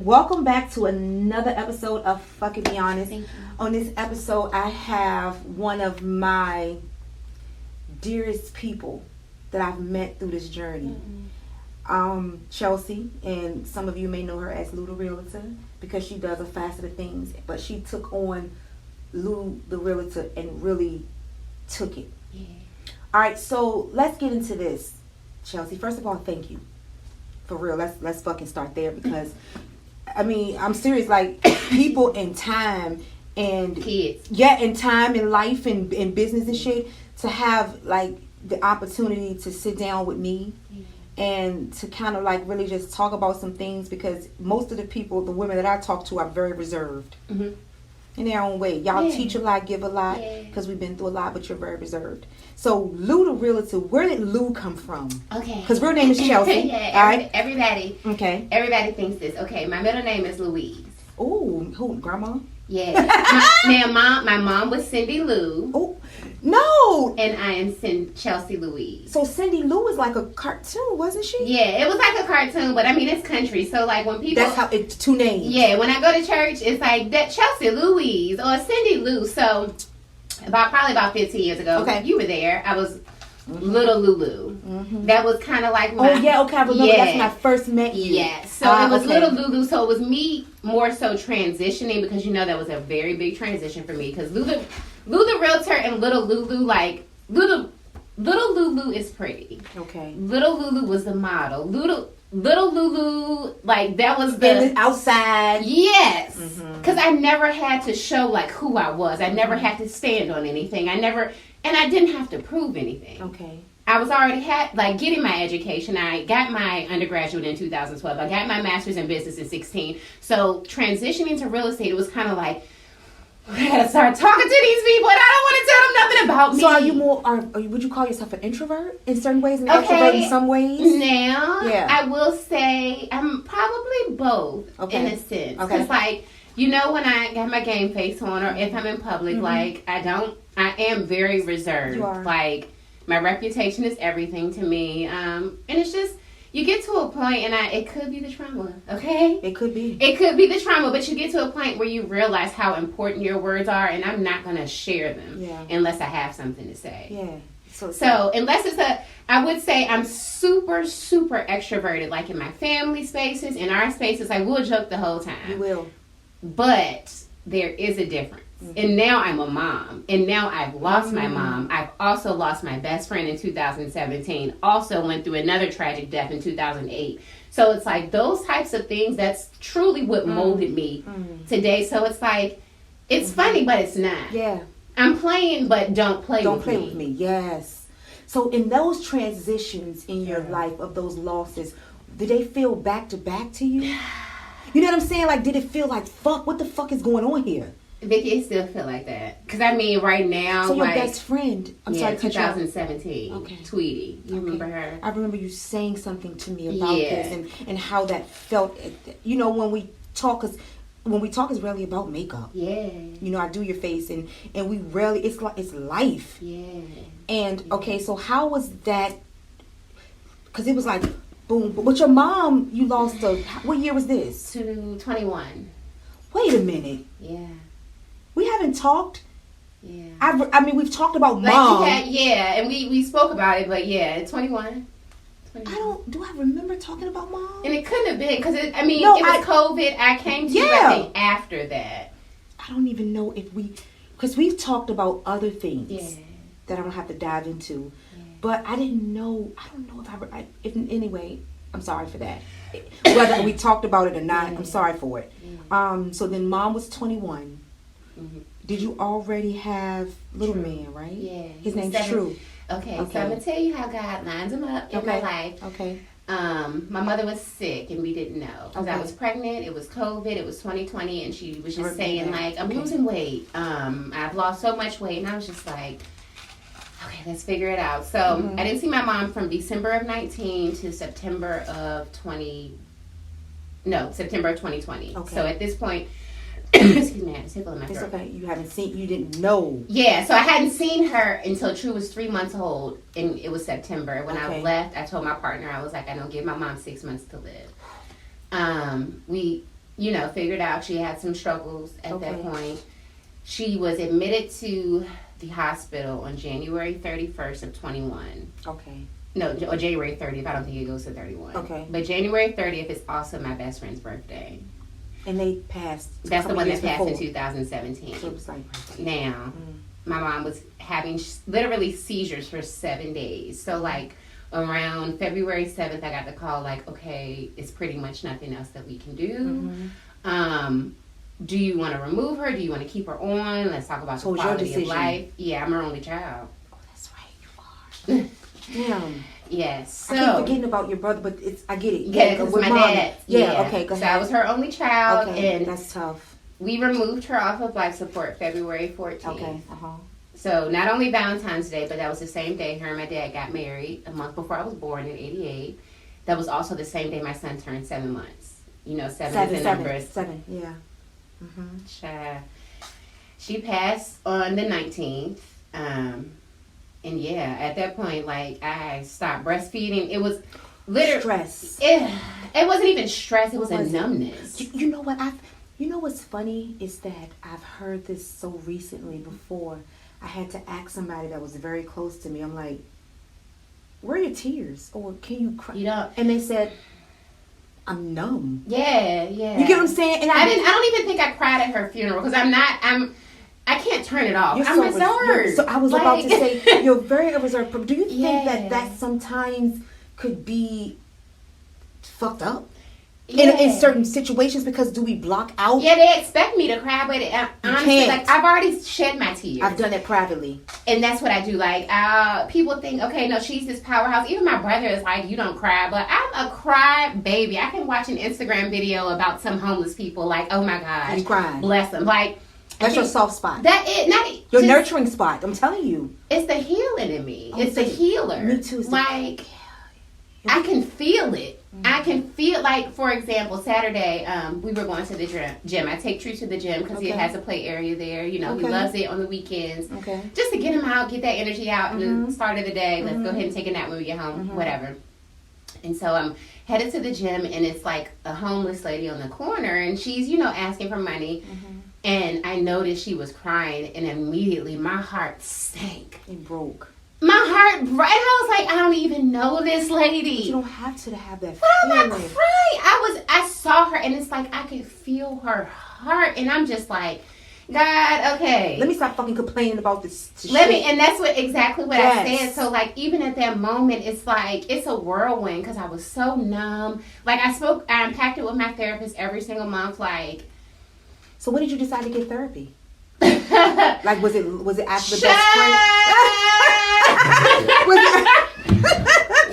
Welcome back to another episode of Fck It Be Honest. Thank you. On this episode, I have one of my dearest people that I've met through this journey. Chelsea, and some of you may know her as Lou The Realtor because she does a facet of things, but she took on Lou The Realtor and really took it. Yeah. All right, so let's get into this, Chelsea. First of all, thank you. For real, let's fucking start there because I mean, I'm serious. Like, people in time and Kids. Yeah, in time and life and business and shit, to have like the opportunity to sit down with me and to kind of like really just talk about some things, because most of the people, the women that I talk to, are very reserved in their own way. Y'all teach a lot, give a lot, because we've been through a lot, but you're very reserved. So Lou The Realtor, where did Lou come from? Okay. Because real name is Chelsea. Everybody. Okay. Everybody thinks this. Okay, my middle name is Louise. Oh, who? Grandma? Yeah. My mom was Cindy Lou. Oh, no. And I am Chelsea Louise. So Cindy Lou is like a cartoon, wasn't she? Yeah, it was like a cartoon, but I mean, it's country. So like when people... That's how it's two names. Yeah, when I go to church, it's like that Chelsea Louise or Cindy Lou. So probably about 15 years ago, you were there. I was Little Lulu. That was kind of like my... Oh, yeah, okay, I remember. That's when I first met you. Yeah, so it was Little Lulu. So it was me more so transitioning, because you know that was a very big transition for me, because Lou the Realtor and Little Lulu, like, Little Lulu is pretty. Okay. Little Lulu was the model. Little Lulu, like, that was the... outside. Yes. Because I never had to show, like, who I was. I never had to stand on anything. And I didn't have to prove anything. Okay. I was already getting my education. I got my undergraduate in 2012. I got my master's in business in 2016. So transitioning to real estate, it was kind of like, I gotta start talking to these people, and I don't want to tell them nothing about me. So are you more, would you call yourself an introvert in certain ways and an extrovert in some ways? Now, I will say I'm probably both in a sense. Because like, you know, when I got my game face on, or if I'm in public, like, I am very reserved. You are. Like, my reputation is everything to me. And it's just, you get to a point, and it could be the trauma, okay? It could be. It could be the trauma, but you get to a point where you realize how important your words are, and I'm not going to share them unless I have something to say. Yeah. So unless I would say I'm super, super extroverted, like in my family spaces, in our spaces, I will joke the whole time. You will. But there is a difference. And now I'm a mom. And now I've lost my mom. I've also lost my best friend in 2017. Also went through another tragic death in 2008. So it's like those types of things, that's truly what molded me today. So it's like, it's funny, but it's not. Yeah. I'm playing, but don't play with me. Don't play with me, yes. So in those transitions in your life of those losses, did they feel back to back to you? You know what I'm saying? Like, did it feel like, fuck, what the fuck is going on here? Vicki, it still feel like that. Because, I mean, right now... So your best friend... I'm sorry to cut you off. 2017. Okay. Tweety. You remember her? I remember you saying something to me about this and how that felt. You know, when we talk, it's really about makeup. Yeah. You know, I do your face and we rarely... It's like, it's life. Yeah. And, okay, so how was that... Because it was like, boom. But with your mom, you lost what year was this? 21. Wait a minute. Yeah. We haven't talked. Yeah. I mean, we've talked about mom. And we spoke about it, but 21. Do I remember talking about mom? And it couldn't have been, because it was COVID. I came to you, I think, after that. I don't even know if because we've talked about other things that I don't have to dive into. Yeah. But I don't know if anyway, I'm sorry for that. Whether we talked about it or not, I'm sorry for it. Yeah. So then mom was 21. Did you already have little man, right? Yeah. His name's True. Okay, so I'm going to tell you how God lines him up in my life. Okay. My mother was sick, and we didn't know. Because I was pregnant, it was COVID, it was 2020, and she was just saying, like, I'm losing weight. I've lost so much weight, and I was just like, okay, let's figure it out. So I didn't see my mom from December of 19 to September of 2020. Okay. So at this point, excuse me, I had a tickle in my throat. It's okay. You didn't know. Yeah, so I hadn't seen her until True was 3 months old, and it was September. When I left, I told my partner, I was like, I don't give my mom 6 months to live. figured out she had some struggles at that point. She was admitted to the hospital on January 31st of 21. Okay. No, or January 30th. I don't think it goes to 31. Okay. But January 30th is also my best friend's birthday. And they passed. That's the one that passed in 2017. So it was like, now, my mom was having literally seizures for 7 days. So, like, around February 7th, I got the call, like, okay, it's pretty much nothing else that we can do. Do you want to remove her? Do you want to keep her on? Let's talk about the quality of life. Yeah, I'm her only child. Oh, that's right, you are. Damn. Yes. So, I keep forgetting about your brother, but I get it. Yeah, because my dad. Yeah, okay, go ahead. So I was her only child. Okay, and that's tough. We removed her off of life support February 14th. Okay, So not only Valentine's Day, but that was the same day her and my dad got married, a month before I was born in 88. That was also the same day my son turned 7 months. 7 is the number. 7, yeah. She passed on the 19th. And yeah, at that point, like, I stopped breastfeeding. It was literally stress. It wasn't even stress. It was a numbness. You know what? You know what's funny is that I've heard this so recently before. I had to ask somebody that was very close to me. I'm like, where are your tears? Or can you cry? And they said, I'm numb. Yeah. You get what I'm saying? And I don't even think I cried at her funeral because I can't turn it off. I'm reserved. So I was about to say, you're very reserved. Do you think that sometimes could be fucked up? In certain situations, because do we block out? Yeah, they expect me to cry, but honestly, like, I've already shed my tears. I've done it privately. And that's what I do. Like, people think, okay, no, she's this powerhouse. Even my brother is like, you don't cry. But I'm a cry baby. I can watch an Instagram video about some homeless people. Like, oh my gosh. You cry. Bless them. Like, that's your soft spot. Your nurturing spot. I'm telling you. It's the healing in me. It's the healer. Me too. Like, I can feel it. I can feel, like, for example, Saturday, we were going to the gym. I take True to the gym because he has a play area there. He loves it on the weekends. Just to get him out, get that energy out in the start of the day. Let's go ahead and take a nap when we get home, whatever. And so I'm headed to the gym, and it's like a homeless lady on the corner, and she's, asking for money. And I noticed she was crying, and immediately my heart sank. It broke. My heart broke. And I was like, I don't even know this lady. But you don't have to have that feeling. I'm not crying. I saw her, and it's like I could feel her heart, and I'm just like, God, okay. Let me stop fucking complaining about this shit. And that's exactly what I said. So, like, even at that moment, it's like, it's a whirlwind, because I was so numb. Like, I unpacked it with my therapist every single month, like. So when did you decide to get therapy? Like, was it after the best friend?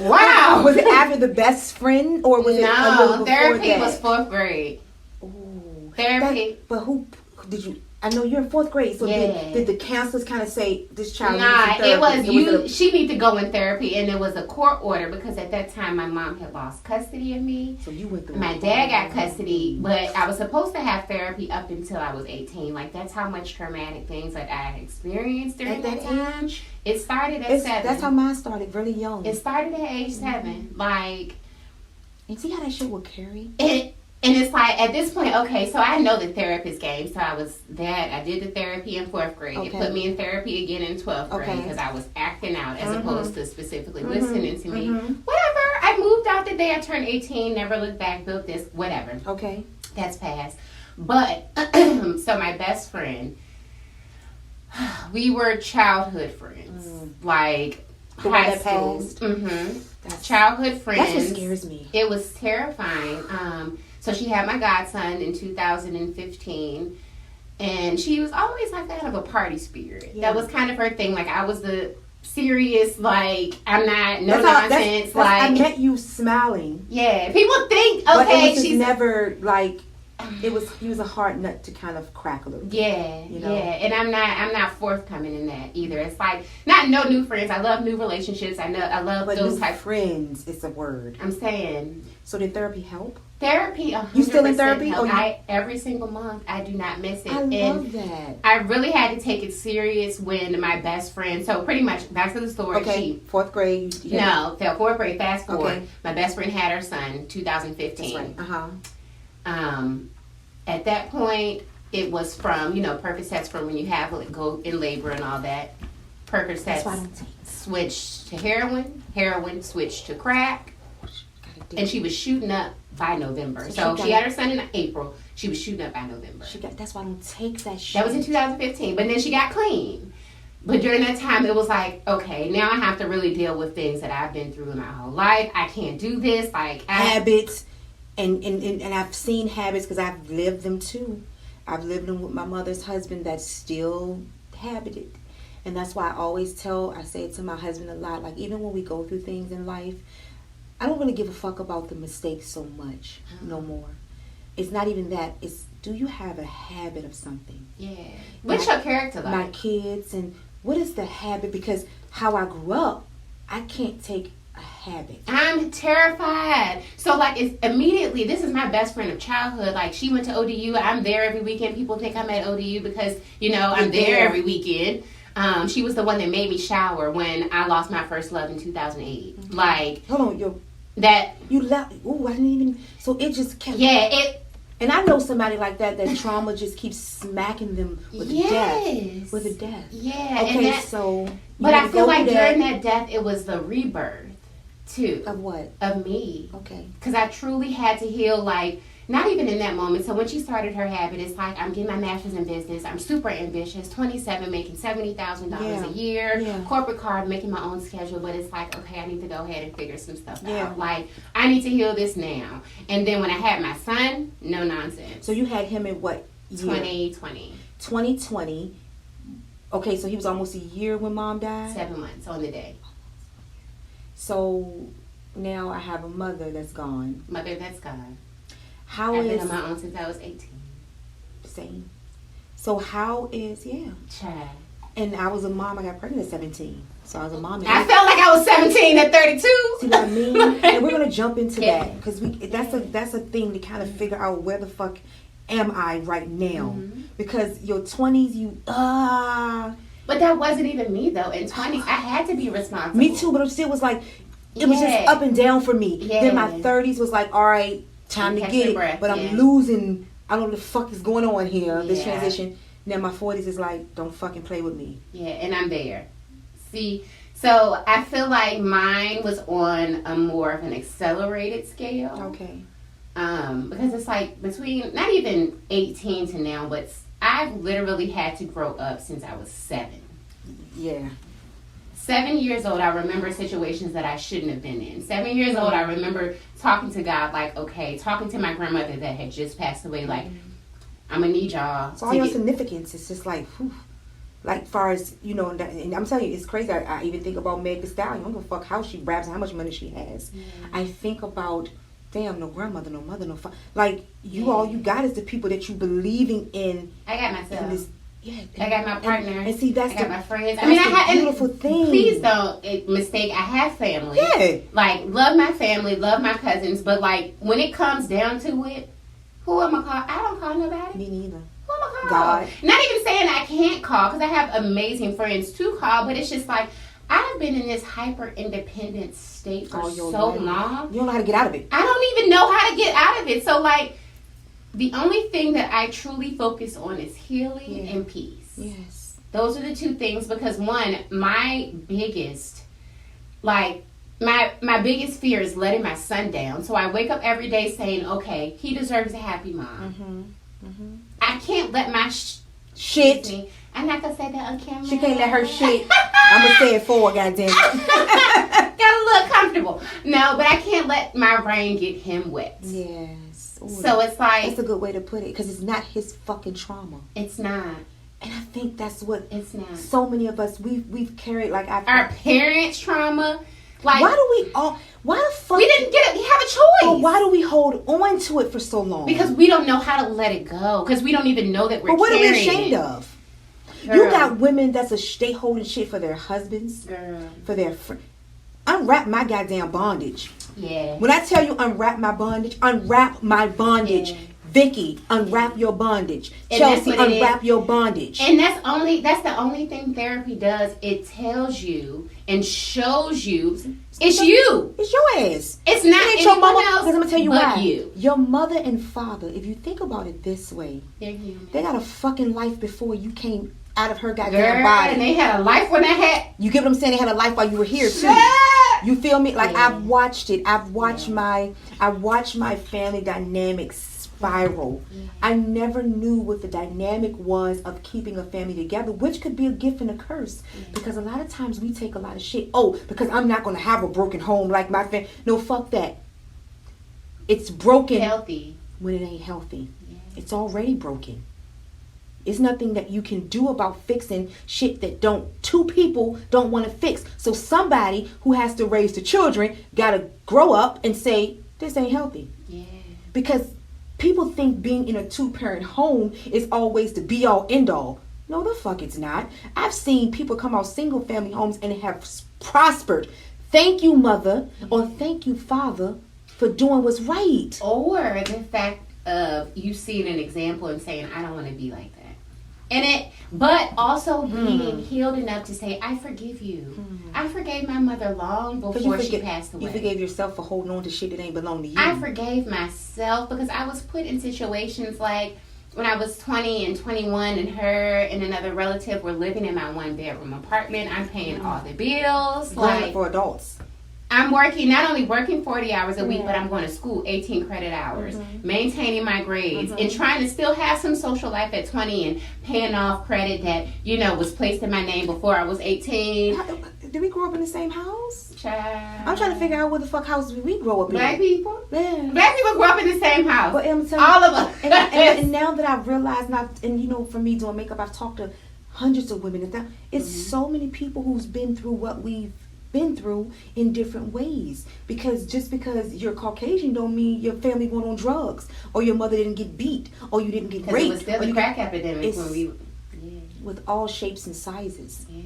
Wow. Was it after the best friend, or was it a little before therapy that? Was 4th grade. Ooh. Therapy. But who did you? I know you're in 4th grade, so did the counselors kind of say this child needs some therapy? It was you. She needs to go in therapy, and it was a court order because at that time my mom had lost custody of me. So you went through. My dad got custody, but I was supposed to have therapy up until I was 18. Like, that's how much traumatic things that I had experienced during that time. Age? It started at 7. That's how mine started, really young. It started at age 7. Like, and see how that shit will carry. And it's like, at this point, okay, so I know the therapist game. So I did the therapy in 4th grade. It put me in therapy again in 12th grade because I was acting out as opposed to specifically listening to me. Whatever. I moved out the day I turned 18, never looked back, built this, whatever. Okay. That's past. But, so my best friend, we were childhood friends. Like, high school. Childhood friends. That's what scares me. It was terrifying. So she had my godson in 2015, and she was always like kind of a party spirit. Yeah. That was kind of her thing. Like, I was the serious, like, I'm not, nonsense. Like, I met you smiling. Yeah. People think, okay, but she's never, like, he was a hard nut to kind of crack a little bit. Yeah, yeah. And I'm not forthcoming in that either. It's like, not no new friends. I love new relationships. I love those type of friends. It's a word. I'm saying. So did therapy help? Therapy, 100% you still in therapy? Every single month, I do not miss it. I love that. I really had to take it serious when my best friend. So pretty much, back to the story. Okay, 4th grade. No, 4th grade. Fast forward. Okay. My best friend had her son, 2015. That's right. At that point, it was from, Percocets from when you have go in labor and all that. Percocets switched to heroin switched to crack, and she was shooting up by November. So she had her son in April. She was shooting up by November. That's why I don't take that shit. That was in 2015, but then she got clean. But during that time, it was like, okay, now I have to really deal with things that I've been through in my whole life. I can't do this. Habits, and I've seen habits because I've lived them too. I've lived them with my mother's husband that's still habited. And that's why I say it to my husband a lot, like even when we go through things in life, I don't really give a fuck about the mistakes so much no more. It's not even that. It's, do you have a habit of something? Yeah. What's your character like? My kids, and what is the habit? Because how I grew up, I can't take a habit. I'm terrified. So it's immediately, this is my best friend of childhood. Like, she went to ODU. I'm there every weekend. People think I'm at ODU because, I'm there every weekend. She was the one that made me shower when I lost my first love in 2008. Mm-hmm. Like, hold on, you left. Oh, I didn't even. So it just kept. Yeah, it. And I know somebody like that trauma just keeps smacking them with a death. With a death. Yeah. Okay, so. But I feel like during that death, it was the rebirth too. Of what? Of me. Okay. Because I truly had to heal. Not even in that moment. So when she started her habit, it's like, I'm getting my master's in business. I'm super ambitious. 27, making $70,000 a year. Yeah. Corporate card, making my own schedule. But it's like, okay, I need to go ahead and figure some stuff out. Like, I need to heal this now. And then when I had my son, no nonsense. So you had him in what year? 2020. 2020. Okay, so he was almost a year when mom died? 7 months on the day. So now I have a mother that's gone. I've been on my own since I was 18. Same. So how is, Child. And I was a mom. I got pregnant at 17. So I was a mom. I felt like I was 17 at 32. See what I mean? And we're going to jump into that. Because that's a thing to kind of figure out where the fuck am I right now. Mm-hmm. Because your 20s, But that wasn't even me, though. In 20s, I had to be responsible. Me too, but it still was like, it was just up and down for me. Yeah. Then my 30s was like, all right, time to get it, but I'm losing. I don't know what the fuck is going on here. This transition. Now my 40s is like, don't fucking play with me. Yeah, and I'm there. See, so I feel like mine was on a more of an accelerated scale. Okay. Because it's like between not even 18 to now, but I've literally had to grow up since I was 7. Yeah. 7 years old, I remember situations that I shouldn't have been in. 7 years old, I remember talking to God, talking to my grandmother that had just passed away, I'm going to need y'all. So all your significance is just like, whew. Like, far as, and I'm telling you, it's crazy. I even think about Meg Thee Stallion. I don't give a fuck how she raps and how much money she has. Yeah. I think about, damn, no grandmother, no mother, no father. Like, all you got is the people that you believing in. I got myself. Yeah, I got my partner. And see, I got my friends. I have a beautiful thing. Please don't mistake. I have family. Yeah. Love my family, love my cousins. But when it comes down to it, who am I call? I don't call nobody. Me neither. Who am I call? God. Not even saying I can't call because I have amazing friends to call. But it's just I've been in this hyper independent state for so long. You don't know how to get out of it. I don't even know how to get out of it. So the only thing that I truly focus on is healing and peace. Yes. Those are the two things because one, my biggest, my biggest fear is letting my son down. So I wake up every day saying, okay, he deserves a happy mom. Mm-hmm. Mm-hmm. I can't let my shit. I'm not going to say that on camera. She can't let her shit. I'm going to say it forward, goddamn. Got a little comfortable. No, but I can't let my brain get him wet. Yes. Ooh, so it's that's a good way to put it because it's not his fucking trauma. It's not. And I think that's what it's not. So many of us we've carried our parents' trauma. Why the fuck we didn't get it? We have a choice. But why do we hold on to it for so long? Because we don't know how to let it go. Because we don't even know that we're. But what are we ashamed it. of? Girl. You got women they holding shit for their husbands, for their friends. Unwrap my goddamn bondage. Yeah. When I tell you unwrap my bondage, Vicki, unwrap your bondage. And Chelsea, unwrap your bondage. And that's the only thing therapy does. It tells you and shows you it's you. It's your ass. It's not it ain't your mama. else. Because I'm gonna tell you but why. You. Your mother and father, if you think about it this way, they're human. They got a fucking life before you came out of her goddamn Girl, body. And they had a life when I had. You get what I'm saying? They had a life while you were here too. You feel me? Like I've watched it. I've watched my family dynamics spiral. I never knew what the dynamic was of keeping a family together, which could be a gift and a curse. Because a lot of times we take a lot of shit. Oh, because I'm not gonna have a broken home like my family. No, fuck that. It's broken healthy when it ain't healthy. It's already broken. It's nothing that you can do about fixing shit that two people don't want to fix. So somebody who has to raise the children gotta grow up and say, this ain't healthy. Yeah. Because people think being in a 2-parent home is always the be all end all. No, the fuck it's not. I've seen people come out single family homes and have prospered. Thank you, mother, or thank you, father, for doing what's right. Or the fact of you seeing an example and saying, I don't want to be like that. But also being healed enough to say, I forgive you. I forgave my mother long before she passed away. You forgave yourself for holding on to shit that ain't belong to you. I forgave myself because I was put in situations like when I was 20 and 21 and her and another relative were living in my 1-bedroom apartment. I'm paying all the bills. Like for adults. I'm not only working 40 hours a week, but I'm going to school 18 credit hours, maintaining my grades, and trying to still have some social life at 20 and paying off credit that, was placed in my name before I was 18. Did we grow up in the same house? Child. I'm trying to figure out what the fuck house did we grow up in. Black people? Yeah. Black people grew up in the same house. But I'm telling all of us. And now that I've realized, for me doing makeup, I've talked to hundreds of women. And it's so many people who's been through what we've been through in different ways. Because just because you're Caucasian don't mean your family went on drugs, or your mother didn't get beat, or you didn't get raped. It was still the crack epidemic when we with all shapes and sizes. Yeah.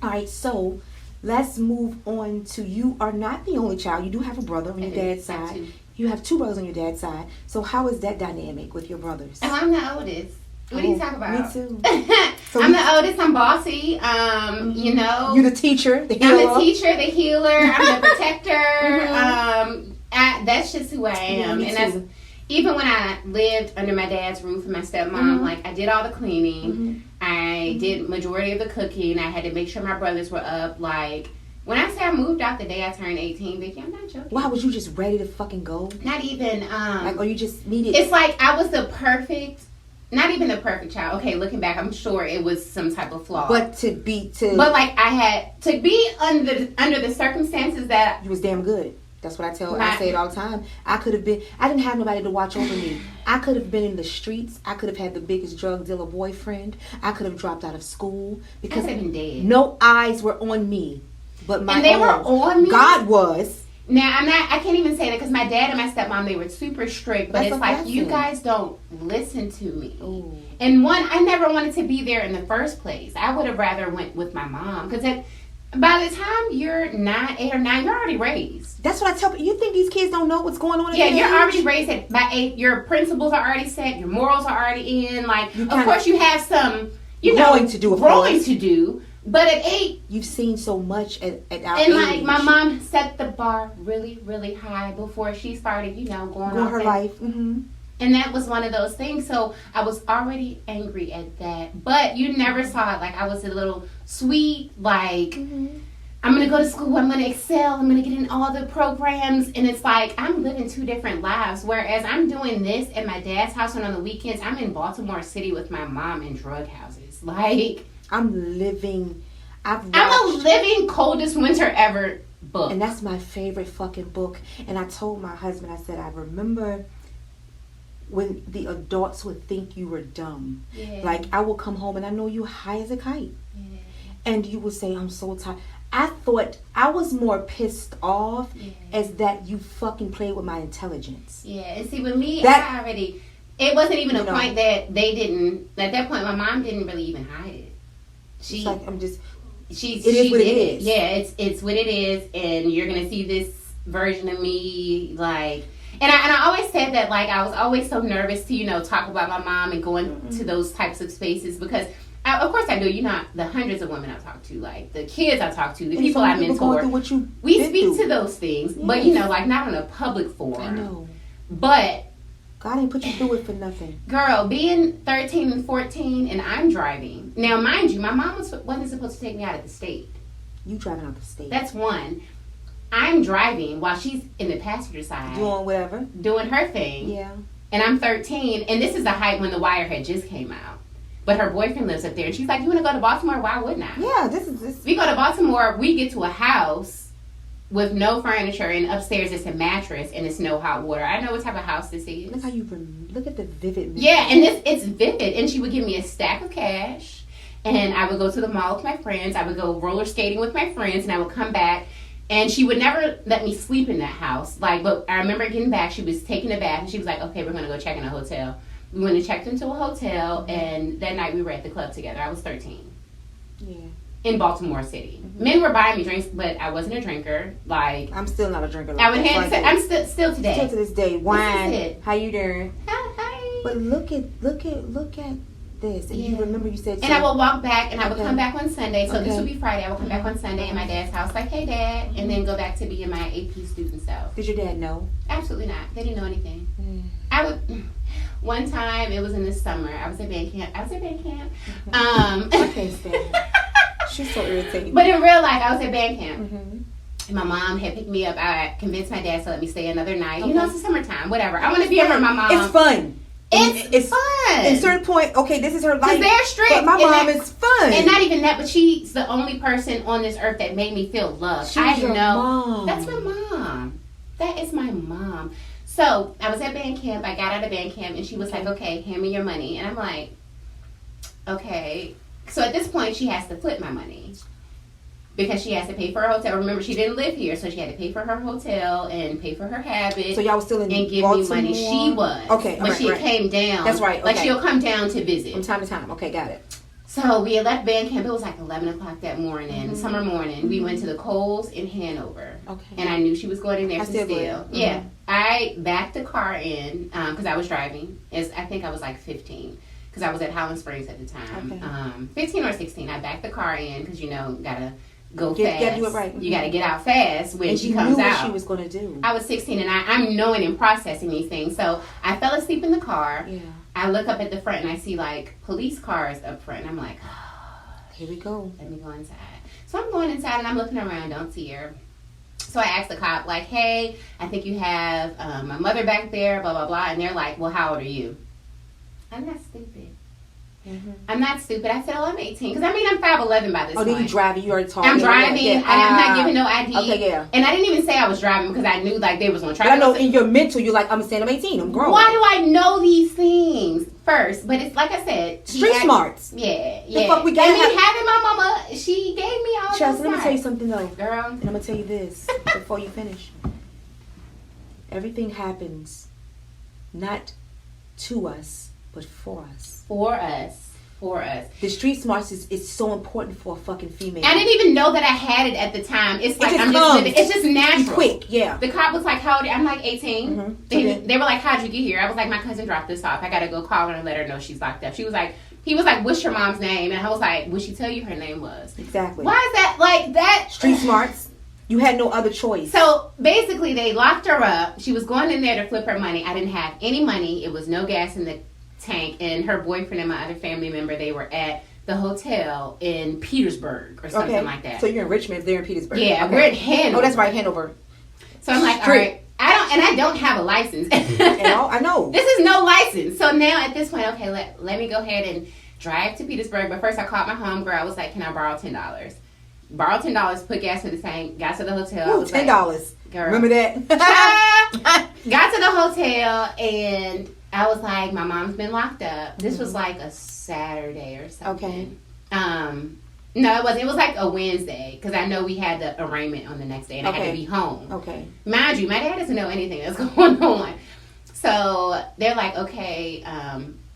All right, so let's move on to, you are not the only child. You do have a brother on your dad's side. You have 2 brothers on your dad's side. So how is that dynamic with your brothers? Oh, I'm the oldest. What are you talking about? Me too. I'm the oldest. I'm bossy. You're the teacher, the healer. I'm the teacher, the healer. I'm the protector. That's just who I am. Yeah, and that's even when I lived under my dad's roof and my stepmom. Like I did all the cleaning. I did majority of the cooking. I had to make sure my brothers were up. Like when I say I moved out the day I turned 18, Vicki, I'm not joking. Why was you just ready to fucking go? Not even. Or you just needed. It's like I was the perfect. Not even the perfect child. Okay, looking back, I'm sure it was some type of flaw. But like I had to be under the circumstances that you was damn good. That's what I say it all the time. I didn't have nobody to watch over me. I could have been in the streets. I could have had the biggest drug dealer boyfriend. I could have dropped out of school because no eyes were on me. But my and they were on me. God was. Now I can't even say that because my dad and my stepmom, they were super strict, but That's it's like you guys don't listen to me. Ooh. And I never wanted to be there in the first place. I would have rather went with my mom because by the time you're 8 or 9, you're already raised. That's what I tell people. You think these kids don't know what's going on? Yeah, you're already raised by 8. Your principles are already set. Your morals are already in. Like, of course, you have some, growing to do. But at 8, you've seen so much at our age. And like my mom set the bar really, really high before she started, going on her life. Mm-hmm. And that was one of those things. So I was already angry at that. But you never saw it. Like I was a little sweet, like I'm going to go to school, I'm going to excel, I'm going to get in all the programs. And it's like I'm living 2 different lives. Whereas I'm doing this at my dad's house and on the weekends, I'm in Baltimore City with my mom in drug houses. Like I'm a living coldest winter ever book. And that's my favorite fucking book. And I told my husband, I said, I remember when the adults would think you were dumb. Yeah. Like I will come home and I know you high as a kite. Yeah. And you would say, I'm so tired. I thought I was more pissed off as that you fucking played with my intelligence. Yeah, and see with me, it wasn't even a point that they didn't, at that point my mom didn't really even hide it. She's like, it is what it is. Yeah, it's what it is, and you're gonna see this version of me. Like And I always said that, like, I was always so nervous to, you know, talk about my mom and going to those types of spaces because, of course I do. You know, the hundreds of women I've talked to, like, the kids I talked to, the people I mentor. We speak to those things, but, you know, like, not on a public forum. I know. But God ain't put you through it for nothing. Girl, being 13 and 14 and I'm driving. Now, mind you, my mom wasn't supposed to take me out of the state. You driving out the state. That's one. I'm driving while she's in the passenger side. Doing whatever. Doing her thing. Yeah. And I'm 13. And this is the height when The Wire had just came out. But her boyfriend lives up there. And she's like, you want to go to Baltimore? Why wouldn't I? Yeah, this is. We go to Baltimore. We get to a house with no furniture, and upstairs it's a mattress, and it's no hot water. I know what type of house this is. Look how you look at the vivid memory. Yeah, and it's vivid. And she would give me a stack of cash, and I would go to the mall with my friends. I would go roller skating with my friends, and I would come back. And she would never let me sleep in that house. Like, but I remember getting back. She was taking a bath, and she was like, "Okay, we're gonna go check in a hotel." We went and checked into a hotel, and that night we were at the club together. I was 13. Yeah. In Baltimore City. Men were buying me drinks, but I wasn't a drinker. Like, I'm still not a drinker. I would I'm still today. Still to this day. Wine. This is it. How you doing? Hi. But look at this. And you remember you said. And I would walk back, and I would come back on Sunday. So this would be Friday. I would come back on Sunday in my dad's house, like, "Hey, Dad," and then go back to being my AP student self. Did your dad know? Absolutely not. They didn't know anything. I would. One time, it was in the summer. I was at band camp. I can't stand. She's so irritating. But in real life, I was at band camp. Mm-hmm. And my mom had picked me up. I convinced my dad to let me stay another night. Okay. You know, it's the summertime, whatever. I want to be around my mom. It's fun. It's fun. At a certain point, okay, this is her life. Because they're strict. But my mom is fun. And not even that, but she's the only person on this earth that made me feel loved. She's your mom. That's my mom. That is my mom. So I was at band camp. I got out of band camp, and she was like, "Okay, hand me your money." And I'm like, "Okay." So at this point, she has to flip my money because she has to pay for her hotel. Remember, she didn't live here, so she had to pay for her hotel and pay for her habit. So y'all was still in and give Baltimore? me money. She was. Okay, but she came down. That's right. Okay. Like, she'll come down to visit from time to time. Okay, got it. So we had left band camp. It was like 11 o'clock that morning, summer morning. Mm-hmm. We went to the Kohl's in Hanover. Okay. And I knew she was going in there to steal. Mm-hmm. Yeah. I backed the car in because I was driving. I think I was like 15 because I was at Highland Springs at the time. Okay. 15 or 16. I backed the car in because, you know, gotta go fast. Gotta do it right. You gotta get out fast when she And comes out. you knew what she was going to do. I was 16 and I'm knowing and processing these things. So I fell asleep in the car. Yeah. I look up at the front and I see like police cars up front. And I'm like, here we go. Let me go inside. So I'm going inside and I'm looking around. Don't see her. So I asked the cop, like, "Hey, I think you have my mother back there, blah, blah, blah." And they're like, "Well, how old are you?" I'm not stupid. Mm-hmm. I'm not stupid. I said, "Oh, I'm 18." Because, I mean, I'm 5'11" by this point. Oh, then you driving. You already talking. I'm driving. Yeah. I'm not giving no ID. Okay, yeah. And I didn't even say I was driving because I knew, like, they was going to try to. I know in your mental, you're like, I'm saying I'm 18. I'm grown. Why do I know these things first? But it's like I said. Street smarts. Yeah. The fuck we got. Having my mama, she gave me all Chelsea, let me tell you something, though. Girl. And I'm going to tell you this before you finish. Everything happens not to us, but for us. For us. The street smarts is so important for a fucking female. I didn't even know that I had it at the time. It's like I'm just living. It's just natural. Quick, yeah. The cop was like, "How old are you?" I'm like 18. Mm-hmm. They were like, "How'd you get here?" I was like, "My cousin dropped this off. I gotta go call her and let her know she's locked up." He was like, "What's your mom's name?" And I was like, "Would she tell you her name was?" Exactly. Why is that like that? Street smarts. You had no other choice. So basically, they locked her up. She was going in there to flip her money. I didn't have any money. It was no gas in the tank. And her boyfriend and my other family member, they were at the hotel in Petersburg or something like that. So you're in Richmond, they're in Petersburg. Yeah, we're in Hanover. Oh, that's right, Hanover. So I'm like, all right, I don't have a license. I know. This is no license. So now at this point, okay, let me go ahead and drive to Petersburg. But first I called my homegirl. I was like, "Can I borrow $10? Borrow $10, put gas in the tank, got to the hotel. Ooh, $10. Like, girl. Remember that? Got to the hotel and I was like, my mom's been locked up. This was like a Saturday or something. Okay. No, it wasn't. It was like a Wednesday because I know we had the arraignment on the next day and I had to be home. Okay. Mind you, my dad doesn't know anything that's going on. So they're like, okay,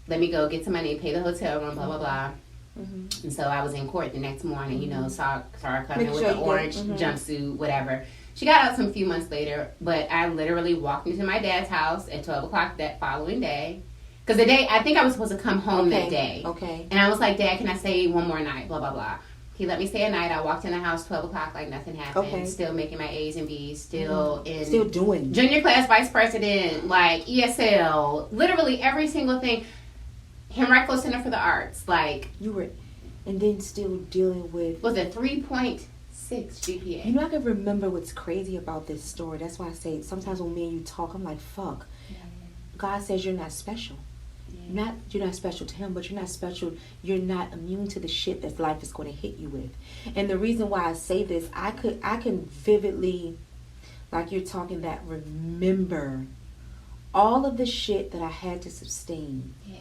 let me go get some money, pay the hotel room, blah, blah, blah. Mm-hmm. And so I was in court the next morning, you know, saw her coming with the orange jumpsuit, whatever. She got out some few months later, but I literally walked into my dad's house at 12 o'clock that following day. Because the day, I think I was supposed to come home that day. Okay. And I was like, Dad, can I stay one more night? Blah, blah, blah. He let me stay a night. I walked in the house 12 o'clock like nothing happened. Okay. Still making my A's and B's. Still doing. Junior class vice president, like ESL. Literally every single thing. Henrico Center for the Arts. Like. You were, and then still dealing with. Was a 3.6 GPA. You know, I can remember what's crazy about this story. That's why I say sometimes when me and you talk, I'm like, fuck. Yeah. God says you're not special. You're not special to him, but you're not special. You're not immune to the shit that life is going to hit you with. And the reason why I say this, I can vividly, like you're talking, that remember all of the shit that I had to sustain. Yeah.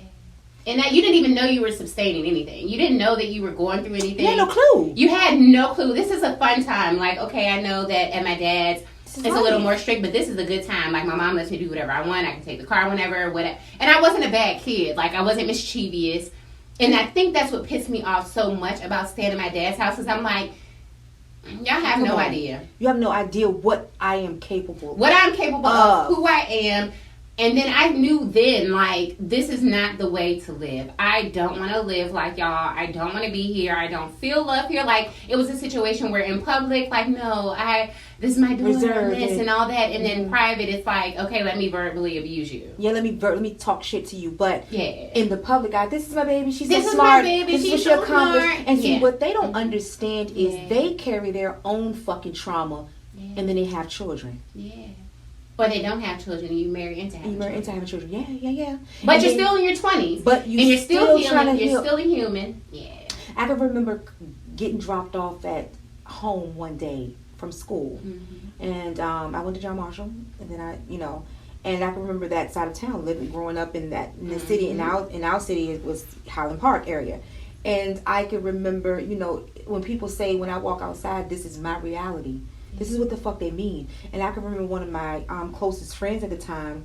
And that you didn't even know you were sustaining anything. You didn't know that you were going through anything. You had no clue. You had no clue. This is a fun time. Like, okay, I know that at my dad's, it's a little more strict, but this is a good time. Like, my mom lets me do whatever I want. I can take the car whenever, whatever. And I wasn't a bad kid. Like, I wasn't mischievous. And I think that's what pissed me off so much about staying at my dad's house, is I'm like, y'all have no idea. You have no idea what I am capable of. What I'm capable of, who I am. And then I knew then, like, this is not the way to live. I don't want to live like y'all. I don't want to be here. I don't feel love here. Like, it was a situation where in public, like, no, this is my daughter and this and all that. And then private, it's like, okay, let me verbally abuse you. Yeah, let me talk shit to you. But in the public eye, this is my baby. She's this so smart. This is my baby. This She's is so what she accomplished. smart. And see, what they don't understand is they carry their own fucking trauma, and then they have children. Yeah. Or they don't have children and you marry into having children. You marry into having children. Yeah. But and you're still in your 20s. But you're still trying to healing. heal. You're still a human. Yeah. I can remember getting dropped off at home one day from school. Mm-hmm. And I went to John Marshall. And then and I can remember that side of town, growing up in the city. In our city, it was Highland Park area. And I can remember, when people say, when I walk outside, this is my reality. This is what the fuck they mean. And I can remember one of my closest friends at the time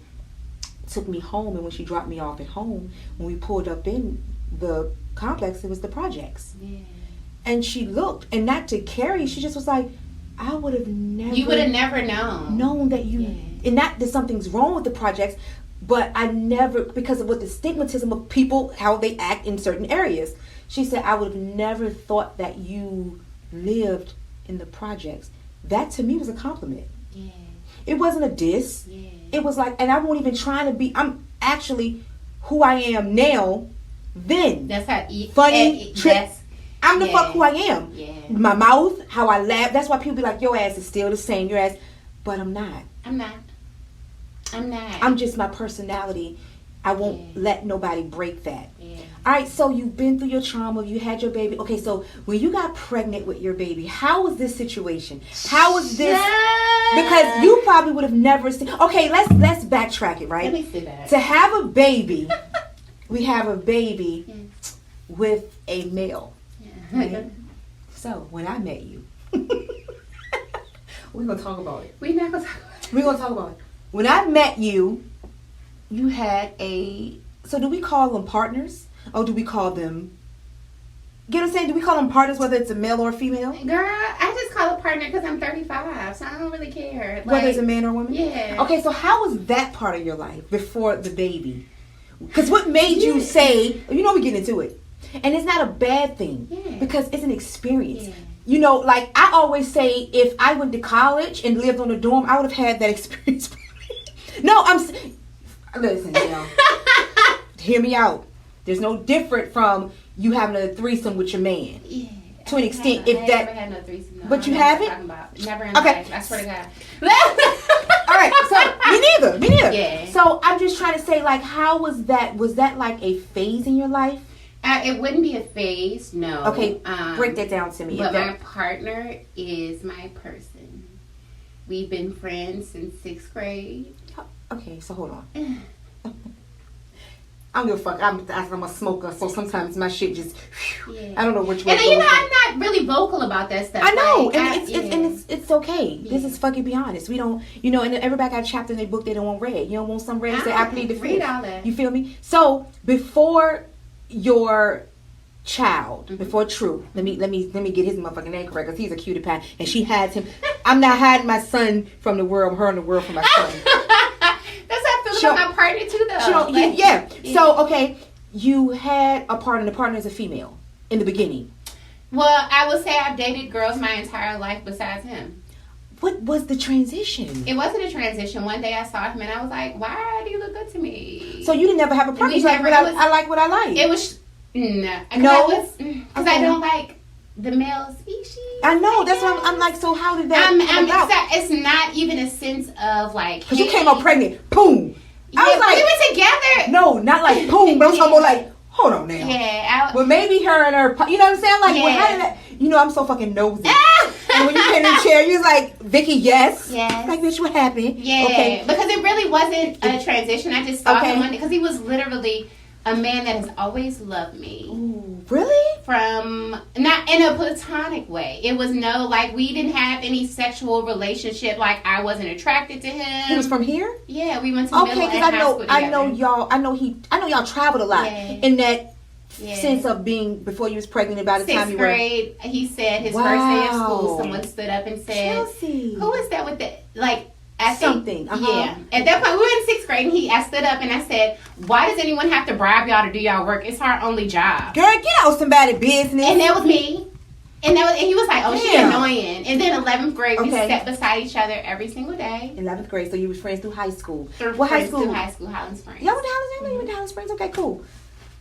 took me home, and when she dropped me off at home, when we pulled up in the complex, it was the projects. Yeah. And she looked, and not to carry, she just was like, I would have never... You would have never known that you... Yeah. And not that something's wrong with the projects, but I never, because of what the stigmatism of people, how they act in certain areas. She said, I would have never thought that you lived in the projects. That to me was a compliment. Yeah. It wasn't a diss. Yeah. It was like, and I won't even try to be, I'm actually who I am now, then. That's how, funny, I'm the fuck who I am. Yeah. My mouth, how I laugh, that's why people be like, your ass is still the same, your ass, but I'm not. I'm just my personality. I won't let nobody break that. Yeah. All right, so you've been through your trauma. You had your baby. Okay, so when you got pregnant with your baby, how was this situation? How was this? Because you probably would have never seen. Okay, let's backtrack it, right? Let me see that. To have a baby, we have a baby with a male. Yeah. Right? So when I met you, we're gonna talk about it. We're not gonna talk about it. We're gonna talk about it. When I met you, you had a... So do we call them partners? Or do we call them... Get what I'm saying? Do we call them partners whether it's a male or a female? Girl, I just call a partner because I'm 35, so I don't really care. Like, whether it's a man or a woman? Yeah. Okay, so how was that part of your life before the baby? Because what made you say... we get into it. And it's not a bad thing. Yeah. Because it's an experience. Yeah. Like I always say, if I went to college and lived on a dorm, I would have had that experience. No, listen, hear me out. There's no different from you having a threesome with your man. Yeah. To an extent, I never had no threesome. No, but you haven't? Never in life. I swear to God. All right, so me neither. Yeah. So I'm just trying to say, like, how was that? Was that like a phase in your life? It wouldn't be a phase, no. Okay, break that down to me. But my partner is my person. We've been friends since 6th grade. Okay, so hold on. I don't give a fuck. I'm a smoker, so sometimes my shit just... I don't know which way. And I'm not really vocal about that stuff. I know, it's okay. Yeah. This is Fck It Be Honest. We don't, and everybody got a chapter in their book they don't want read. You don't want some read. Say I plead the fifth. Read all that. You feel me? So before your child before True. Let me get his motherfucking name correct because he's a cutie pie, and she hides him. I'm not hiding my son from the world. Her in the world from my son. That's how I feel about my partner too, though. Yeah. So okay, you had a partner. The partner is a female in the beginning. Well, I would say I've dated girls my entire life besides him. What was the transition? It wasn't a transition. One day I saw him and I was like, "Why do you look good to me?" So you didn't ever have a partner? I like what I like. It was because I don't like the male species. I know. That's why I'm like. So how did that come about? It's not even a sense of like. Because you came out pregnant. Boom. I was like, we were together. No, not like boom. But I'm talking about like. Hold on now. Yeah. Well, maybe her and her. You know what I'm saying? Like, well, how did that? You know, I'm so fucking nosy. And when you came in the chair, you was like, Vicki, yes. Like, bitch, what happened? Yeah. Okay. Because it really wasn't a transition. I just saw him one day because he was literally a man that has always loved me. Ooh, really? From not in a platonic way. It was no like we didn't have any sexual relationship. Like I wasn't attracted to him. He was from here. Yeah, we went to middle and high school together. I know y'all traveled a lot in that sense of being before you was pregnant. About the time you were. 6th grade, he said his first day of school. Someone stood up and said, Chelsea. "Who is that with the like?" Something. Yeah. At that point, we were in 6th grade, and I stood up and I said, "Why does anyone have to bribe y'all to do y'all work? It's our only job." Girl, get out somebody's business. And that was me. And he was like, "Oh, she's annoying." And then 11th grade, we sat beside each other every single day. 11th grade, so you was friends through high school. What high school? Through high school, Highland Springs. Y'all went to Highland Springs? You went to Highland Springs? Okay, cool.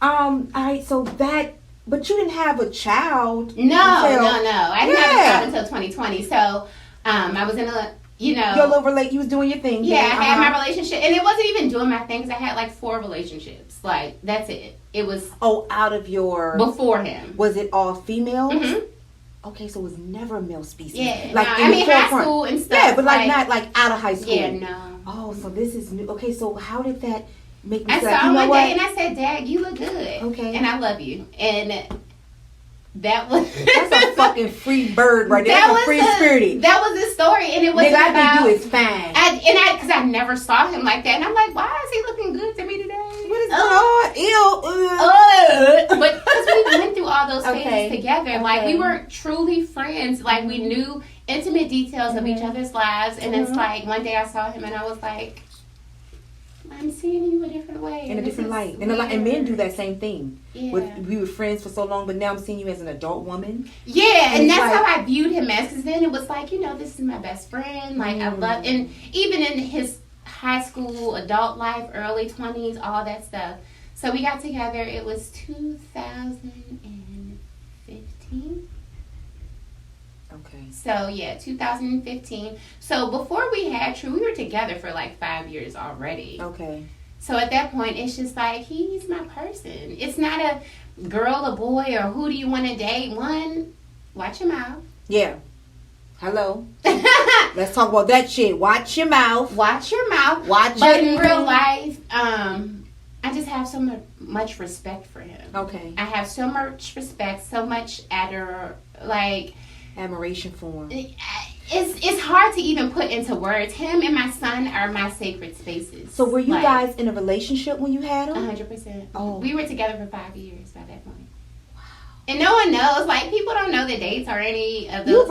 All right, so that. But you didn't have a child. No. I didn't have a child until 2020. So I was in a. Your little you was doing your thing. Yeah, I had my relationship, and it wasn't even doing my thing because I had like 4 relationships. Like that's it. It was out of your before him. Was it all females? Mm-hmm. Okay, so it was never a male species. Yeah, like high school and stuff. Yeah, but like not like out of high school. Yeah, no. Oh, so this is new. Okay, so how did that make me? I saw him one day and I said, "Dad, you look good." Okay, and I love you. And that's a fucking free bird right there. That's a free spirited. That was the story, and it was about. I think you is fine. Because I never saw him like that, and I'm like, why is he looking good to me today? What is going on? Ew. But because we went through all those phases together, like we weren't truly friends. Like we knew intimate details of each other's lives, and it's like one day I saw him, and I was like, I'm seeing you a different way. In a different light. And men do that same thing. Yeah. We were friends for so long, but now I'm seeing you as an adult woman. Yeah, and that's how I viewed him as. Because then it was like, this is my best friend. Like, I love... And even in his high school, adult life, early 20s, all that stuff. So we got together. It was 2015. Okay. So, 2015. So, before we had True, we were together for like 5 years already. Okay. So, at that point, it's just like, he's my person. It's not a girl, a boy, or who do you want to date. One, watch your mouth. Yeah. Hello. Let's talk about that shit. Watch your mouth. Watch your mouth. But in real life, I just have so much respect for him. Okay. I have so much respect, so much admiration for him. It's hard to even put into words. Him and my son are my sacred spaces. So were you guys in a relationship when you had him? 100%. Oh. We were together for 5 years by that point. Wow. And no one knows. Like, people don't know the dates or any of those.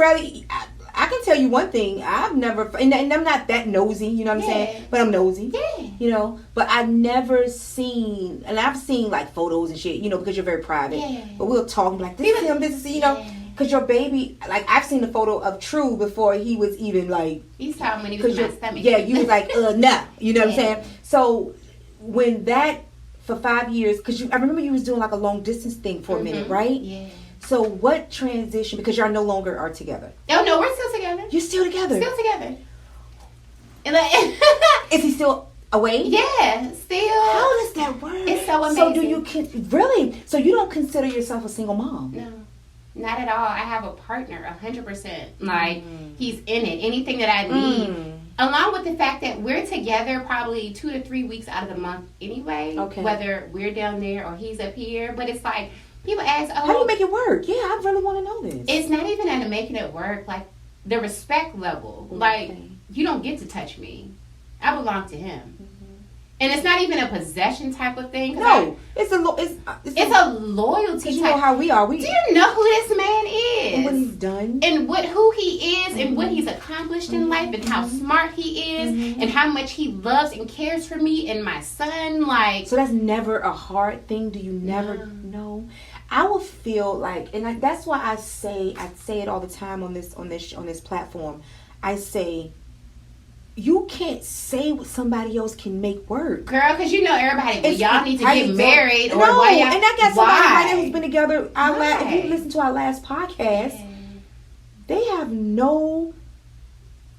I can tell you one thing. I've never, and I'm not that nosy, you know what I'm saying? But I'm nosy. Yeah. But I've never seen, and I've seen like photos and shit, because you're very private. Yeah. But we'll talk like, this is him, this is, because your baby, like I've seen the photo of True before he was even like. You saw him when he was in my stomach. Yeah, you was like, nah, you know what I'm saying? So when that, for 5 years, because I remember you was doing like a long distance thing for a minute, right? Yeah. So what transition, because y'all no longer are together. Oh no, we're still together. You're still together? Still together. And is he still away? Yeah, still. How does that work? It's so amazing. So do you, really? So you don't consider yourself a single mom? No. Not at all. I have a partner, 100%. Like, he's in it. Anything that I need. Along with the fact that we're together probably 2 to 3 weeks out of the month anyway. Okay. Whether we're down there or he's up here. But it's like, people ask, how do you make it work? Yeah, I really want to know this. It's not even at making it work. Like, the respect level. Okay. Like, you don't get to touch me. I belong to him. And it's not even a possession type of thing. No, it's a loyalty. You type. know how we are. Do you know who this man is? And what he's done. And who he is and what he's accomplished in life and how smart he is and how much he loves and cares for me and my son. Like, so that's never a hard thing. Do you never know? I will feel like, and that's why I say it all the time on this platform. I say, you can't say what somebody else can make work, girl, because you know everybody. Well, y'all need to get married, or no, why y'all? And I got somebody right now who's been together. If you listen to our last podcast, they have no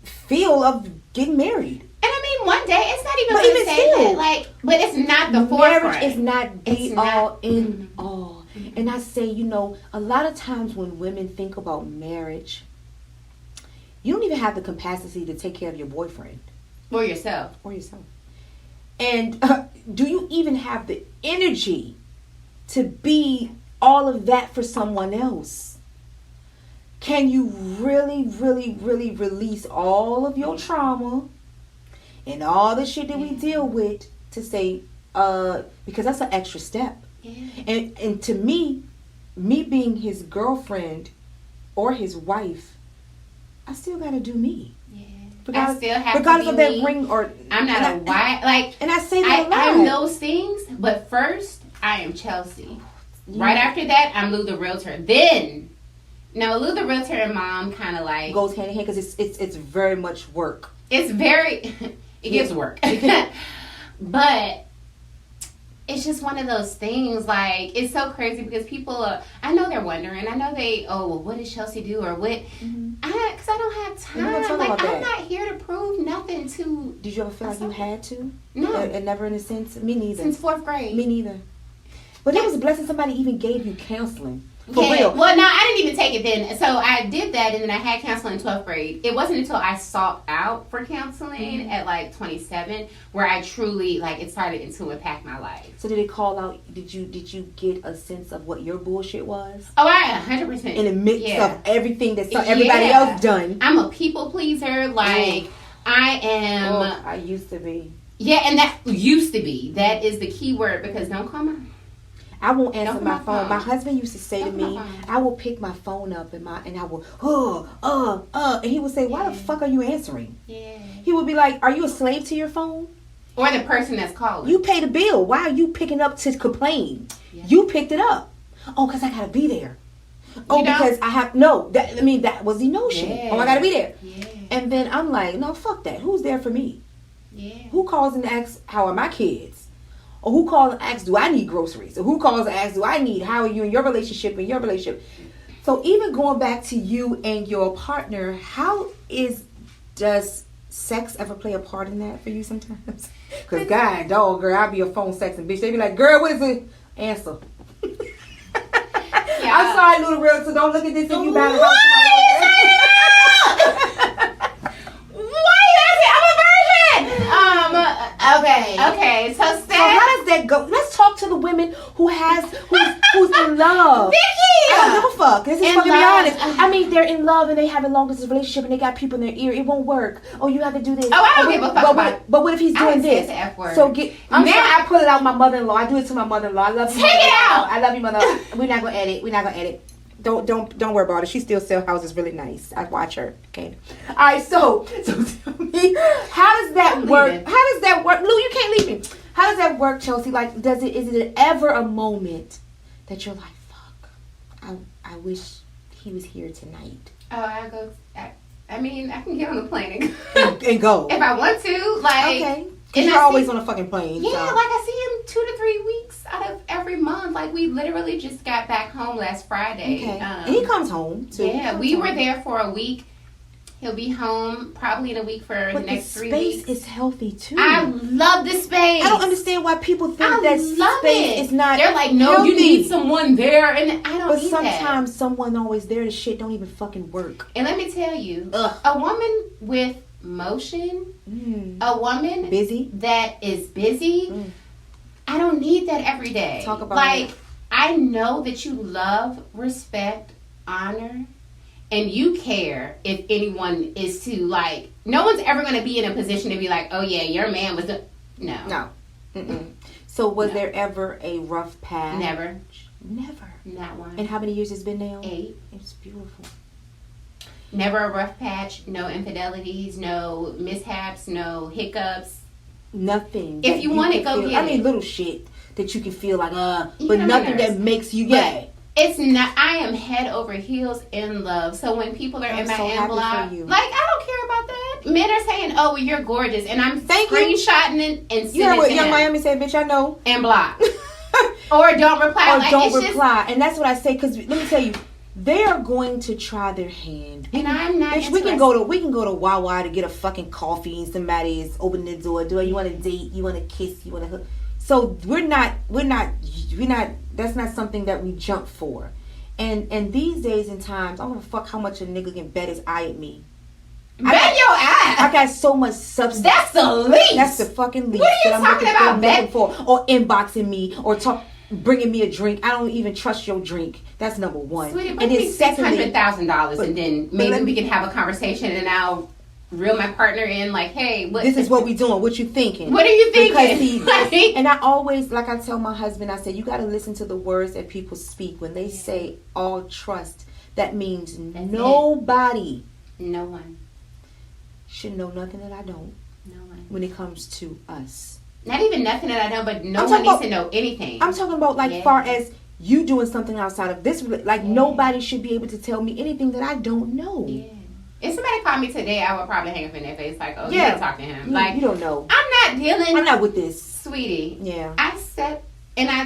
feel of getting married. And I mean, one day it's not even going to say that, like, but it's not the forefront. Marriage is not be all in all. And I say, you know, a lot of times when women think about marriage, you don't even have the capacity to take care of your boyfriend. Or yourself. And do you even have the energy to be all of that for someone else? Can you really, really, really release all of your trauma and all the shit that we deal with to say, because that's an extra step. Yeah. And to me being his girlfriend or his wife, I still gotta do me. Yeah. I still have regardless to of be that me. ring or I'm not a wife. Like, and I say that a lot. I'm those things, but first I am Chelsea. Yeah. Right after that, I'm Lou the Realtor. Then, now Lou the Realtor and Mom kind of like goes hand in hand because it's very much work. It's very it gives work, but. It's just one of those things, like, it's so crazy because people, I know they're wondering. I know what does Chelsea do or what? Because I don't have time. Like, I'm not here to prove nothing to. Did you ever feel like you had to? No. And never in a sense? Me neither. Since 4th grade. Me neither. But it was a blessing somebody even gave you counseling. For real. Well, no, I didn't even take it then. So I did that, and then I had counseling in 12th grade. It wasn't until I sought out for counseling at like 27 where I truly, like, it started to impact my life. So did it call out? Did you get a sense of what your bullshit was? Oh, I 100%. In the midst of everything that everybody else done. I'm a people pleaser. Like, I am. I used to be. Yeah, and that used to be. That is the key word because don't call my. I won't answer my phone. My husband used to say to me, I will pick my phone up and I will, and he would say, why the fuck are you answering? Yeah. He would be like, are you a slave to your phone? Or the person that's calling. You pay the bill. Why are you picking up to complain? Yeah. You picked it up. Oh, because I got to be there. Oh, because I have, that was the notion. Yeah. Oh, I got to be there. Yeah. And then I'm like, no, fuck that. Who's there for me? Yeah. Who calls and asks, how are my kids? Or who calls and asks, do I need groceries? Or who calls and asks, how are you in your relationship So even going back to you and your partner, does sex ever play a part in that for you sometimes? Because girl, I'll be a phone sexing bitch. They be like, girl, what is it? Answer. Yeah. I'm sorry, Lou The Realtor, don't look at this and you buy the Okay. So how does that go? Let's talk to the women who's in love. Vicki! I don't give a fuck. This is Fck It Be Honest. I mean, they're in love and they have a long distance relationship and they got people in their ear. It won't work. Oh, you have to do this. Oh, I don't give a fuck. But what if he's doing this? So I'm sure I put it out my mother-in-law. I do it to my mother-in-law. I love you. Take it out. I love you, mother-in-law. We're not gonna edit. Don't worry about it. She still sells houses really nice. I watch her. Okay. All right. So tell me, how does that work? How does that work? Lou, you can't leave me. How does that work, Chelsea? Like, is it ever a moment that you're like, fuck, I wish he was here tonight? Oh, I mean, I can get on the plane and go if I want to. Like, okay. Because you're always on a fucking plane. Yeah, so. Like I see him 2 to 3 weeks out of every month. Like, we literally just got back home last Friday. Okay. And he comes home, too. Yeah, we were there for a week. He'll be home probably in a week for the next 3 weeks. But the space is healthy, too. I love the space. I don't understand why people think that space is not They're like, no, healthy. You need someone there. And I don't But sometimes someone always there, the shit don't even fucking work. And let me tell you, a woman with motion, a woman busy that is busy, I don't need that every day. Talk about it. I know that you love, respect, honor, and you care if anyone is to, like, no one's ever going to be in a position to be like, oh yeah, your man was no. So was No. there ever a rough patch? Never. Never. Not one. And how many years it's been now? 8. It's beautiful. Never a rough patch. No infidelities. No mishaps. No hiccups. Nothing. If that you want it, can go feel, get I mean, it. little shit that you can feel like, You but know my nothing nerves. that makes you, But it's not. I am head over heels in love. So when people are I'm in my so happy inbox, for you. like I don't care about that. Men are saying, "Oh, well, you're gorgeous," and I'm Thank you. screenshotting it and You heard sending what it Young to him Miami said, bitch, I know. and block or don't reply. Or like, don't it's reply. And that's what I say, because let me tell you, they are going to try their hand. And I'm not Bitch, we can go to Wawa to get a fucking coffee and somebody is opening the door. Do you want to date? You want to kiss? You want to hook? So we're not. That's not something that we jump for. And these days and times, I don't give a fuck how much a nigga can bet his eye at me. Bet your eye. I got so much substance. That's the least. That's the fucking least. What are you that I'm talking looking, about, that I'm looking bet? for, or inboxing me, or bringing me a drink. I don't even trust your drink. That's number one. Sweetie, and bring then me $600,000, and then maybe we can have a conversation, and I'll reel my partner in. Like, hey, this is what we doing. What you thinking? What are you thinking? Because see, and I always, like I tell my husband, I say, you got to listen to the words that people speak. When they say all trust, that means nobody No one. should know nothing that I don't No one. when it comes to us. Not even nothing that I know, but no I'm one talking needs to know anything. I'm talking about like far as you doing something outside of this. Like nobody should be able to tell me anything that I don't know. Yeah. If somebody called me today, I would probably hang up in their face like, oh, you Yeah. gotta talk to him. You, Like, you don't know. I'm not dealing. I'm not with this. Sweetie. Yeah. I said, and I